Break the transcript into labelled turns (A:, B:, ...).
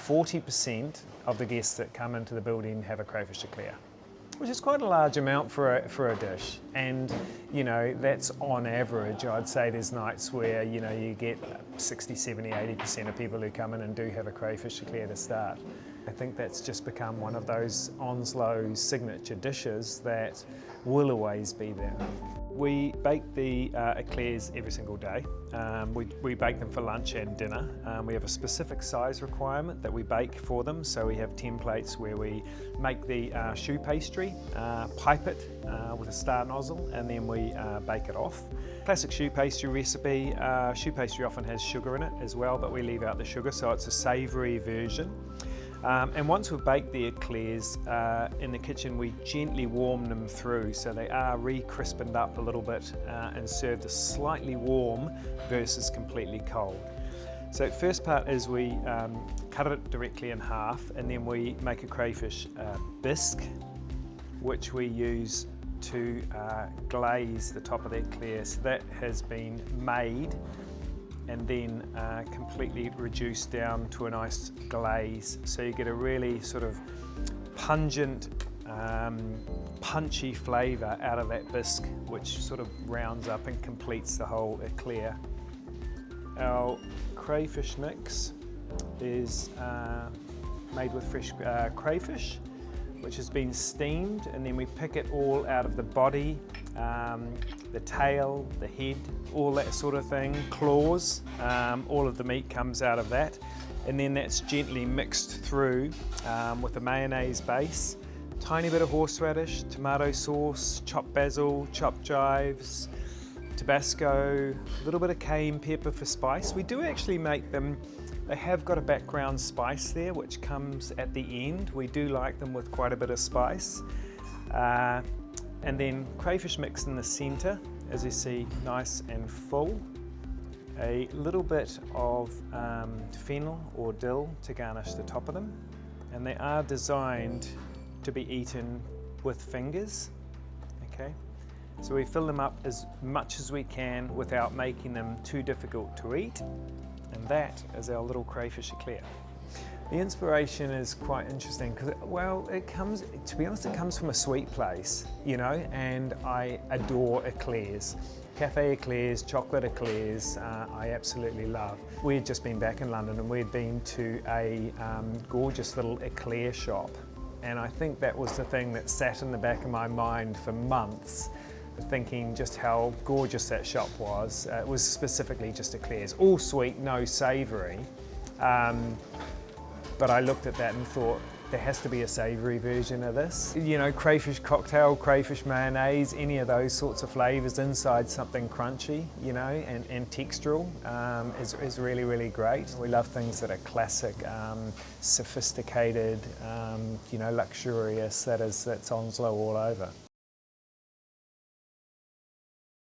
A: 40% of the guests that come into the building have a crayfish eclair, which is quite a large amount for a dish. And you know, that's on average. I'd say there's nights where you get 60, 70, 80% of people who come in and do have a crayfish eclair to start. I think that's just become one of those Onslow signature dishes that will always be there. We bake the eclairs every single day. We bake them for lunch and dinner. We have a specific size requirement that we bake for them, so we have templates where we make the choux pastry, pipe it with a star nozzle, and then we bake it off. Classic choux pastry recipe. Choux pastry often has sugar in it as well, but we leave out the sugar, so it's a savoury version. And once we've baked the eclairs in the kitchen, we gently warm them through so they are re-crispened up a little bit and served as slightly warm versus completely cold. So first part is we cut it directly in half, and then we make a crayfish bisque, which we use to glaze the top of the eclair. So that has been made and then completely reduced down to a nice glaze. So you get a really sort of pungent, punchy flavour out of that bisque, which sort of rounds up and completes the whole eclair. Our crayfish mix is made with fresh crayfish, which has been steamed, and then we pick it all out of the body, the tail, the head, all that sort of thing, claws, all of the meat comes out of that, and then that's gently mixed through with a mayonnaise base, tiny bit of horseradish, tomato sauce, chopped basil, chopped chives, Tabasco, a little bit of cayenne pepper for spice. We do actually make them, they have got a background spice there which comes at the end. We do like them with quite a bit of spice. And then crayfish mix in the centre, as you see, nice and full. A little bit of fennel or dill to garnish the top of them. And they are designed to be eaten with fingers, okay? So we fill them up as much as we can without making them too difficult to eat. And that is our little crayfish eclair. The inspiration is quite interesting because, well, it comes, to be honest, it comes from a sweet place, you know, and I adore eclairs. Cafe eclairs, chocolate eclairs, I absolutely love. We had just been back in London and we'd been to a gorgeous little eclair shop, and I think that was the thing that sat in the back of my mind for months, thinking just how gorgeous that shop was. It was specifically just eclairs, all sweet, no savoury. But I looked at that and thought, there has to be a savoury version of this. You know, crayfish cocktail, crayfish mayonnaise, any of those sorts of flavours inside something crunchy, you know, and textural is really, really great. We love things that are classic, sophisticated, you know, luxurious. That's Onslow all over.